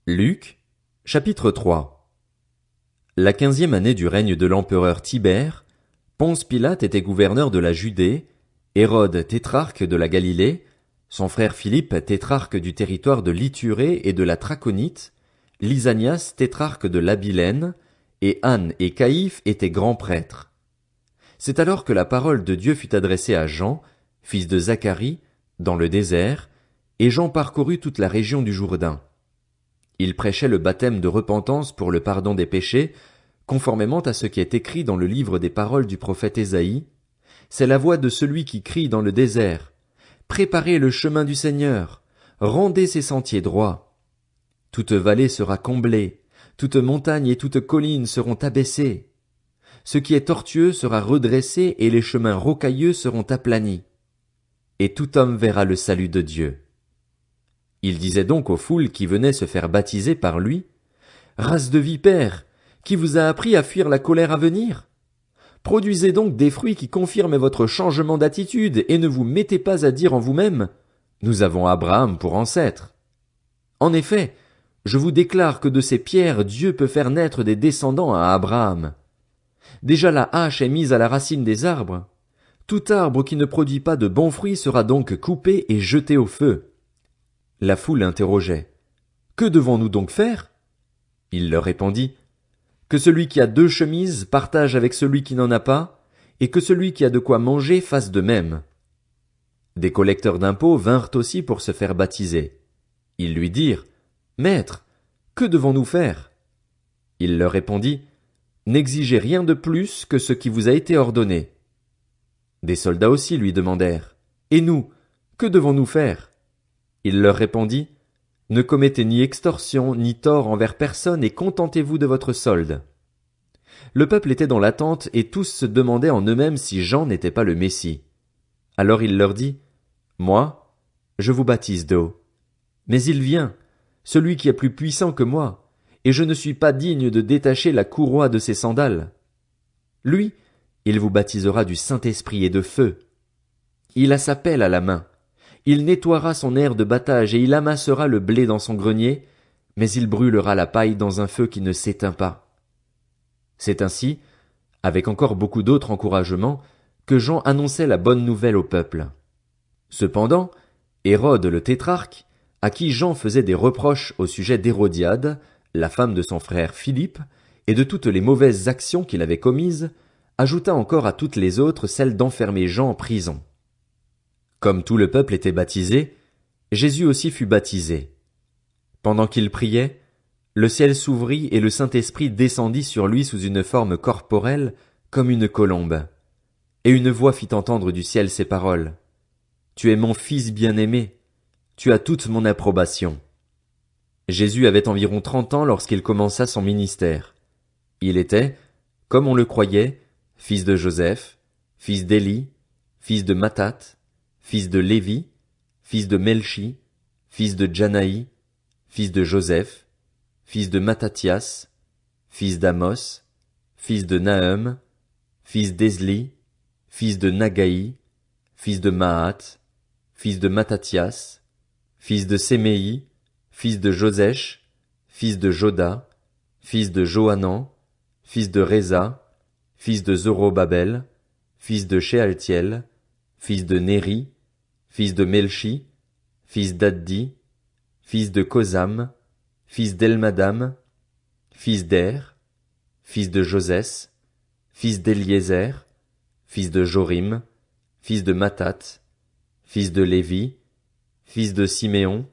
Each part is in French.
Luc, chapitre 3. La 15e année du règne de l'empereur Tibère, Ponce Pilate était gouverneur de la Judée, Hérode tétrarque de la Galilée, son frère Philippe tétrarque du territoire de l'Ithurée et de la Traconite, Lysanias tétrarque de l'Abilène, et Anne et Caïphe étaient grands prêtres. C'est alors que la parole de Dieu fut adressée à Jean, fils de Zacharie, dans le désert, et Jean parcourut toute la région du Jourdain. Il prêchait le baptême de repentance pour le pardon des péchés, conformément à ce qui est écrit dans le livre des paroles du prophète Ésaïe. C'est la voix de celui qui crie dans le désert. Préparez le chemin du Seigneur, rendez ses sentiers droits. Toute vallée sera comblée, toute montagne et toute colline seront abaissées. Ce qui est tortueux sera redressé et les chemins rocailleux seront aplanis. Et tout homme verra le salut de Dieu. Il disait donc aux foules qui venaient se faire baptiser par lui, « Race de vipères, qui vous a appris à fuir la colère à venir? Produisez donc des fruits qui confirment votre changement d'attitude et ne vous mettez pas à dire en vous-même, « Nous avons Abraham pour ancêtre. » En effet, je vous déclare que de ces pierres Dieu peut faire naître des descendants à Abraham. Déjà la hache est mise à la racine des arbres. Tout arbre qui ne produit pas de bons fruits sera donc coupé et jeté au feu. La foule interrogeait. « Que devons-nous donc faire ?» Il leur répondit. « Que celui qui a 2 chemises partage avec celui qui n'en a pas, et que celui qui a de quoi manger fasse de même. » Des collecteurs d'impôts vinrent aussi pour se faire baptiser. Ils lui dirent. « Maître, que devons-nous faire ?» Il leur répondit. « N'exigez rien de plus que ce qui vous a été ordonné. » Des soldats aussi lui demandèrent. « Et nous, que devons-nous faire ?» Il leur répondit, « Ne commettez ni extorsion, ni tort envers personne et contentez-vous de votre solde. » Le peuple était dans l'attente et tous se demandaient en eux-mêmes si Jean n'était pas le Messie. Alors il leur dit, « Moi, je vous baptise d'eau. Mais il vient, celui qui est plus puissant que moi, et je ne suis pas digne de détacher la courroie de ses sandales. Lui, il vous baptisera du Saint-Esprit et de feu. Il a sa pelle à la main. Il nettoiera son aire de battage et il amassera le blé dans son grenier, mais il brûlera la paille dans un feu qui ne s'éteint pas. » C'est ainsi, avec encore beaucoup d'autres encouragements, que Jean annonçait la bonne nouvelle au peuple. Cependant, Hérode le tétrarque, à qui Jean faisait des reproches au sujet d'Hérodiade, la femme de son frère Philippe, et de toutes les mauvaises actions qu'il avait commises, ajouta encore à toutes les autres celle d'enfermer Jean en prison. Comme tout le peuple était baptisé, Jésus aussi fut baptisé. Pendant qu'il priait, le ciel s'ouvrit et le Saint-Esprit descendit sur lui sous une forme corporelle comme une colombe. Et une voix fit entendre du ciel ces paroles. « Tu es mon Fils bien-aimé, tu as toute mon approbation. » Jésus avait environ 30 ans lorsqu'il commença son ministère. Il était, comme on le croyait, fils de Joseph, fils d'Élie, fils de Mathat, fils de Lévi, fils de Melchi, fils de Janaï, fils de Joseph, fils de Mattathias, fils d'Amos, fils de Nahum, fils d'Esli, fils de Nagaï, fils de Mahat, fils de Mattathias, fils de Séméi, fils de Josèche, fils de Joda, fils de Johanan, fils de Réza, fils de Zorobabel, fils de Shealtiel, fils de Néri, fils de Melchi, fils d'Addi, fils de Kosam, fils d'Elmadam, fils d'Er, fils de Josès, fils d'Eliézer, fils de Jorim, fils de Mathat, fils de Lévi, fils de Siméon,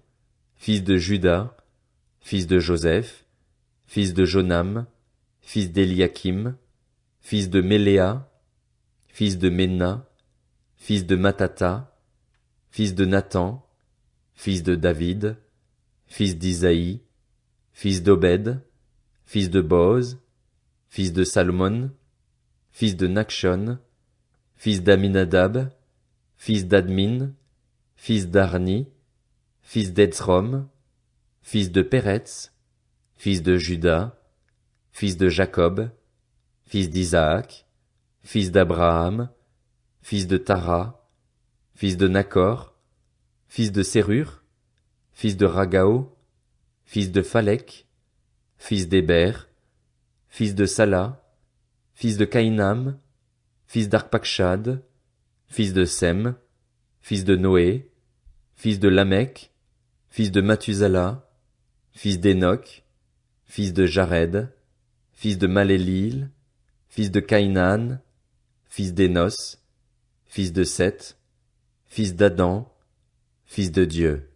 fils de Juda, fils de Joseph, fils de Jonam, fils d'Eliakim, fils de Méléa, fils de Ména, fils de Matata, fils de Nathan, fils de David, fils d'Isaïe, fils d'Obed, fils de Boz, fils de Salmon, fils de Nakshon, fils d'Aminadab, fils d'Admin, fils d'Arni, fils d'Etzrom, fils de Péretz, fils de Juda, fils de Jacob, fils d'Isaac, fils d'Abraham, fils de Tara, fils de Nacor, fils de Sérur, fils de Ragao, fils de Phalec, fils d'Héber, fils de Sala, fils de Caïnam, fils d'Arpacshad, fils de Sem, fils de Noé, fils de Lamech, fils de Mathusala, fils d'Enoch, fils de Jared, fils de Malélil, fils de Caïnan, fils d'Énos, fils de Seth, fils d'Adam, fils de Dieu.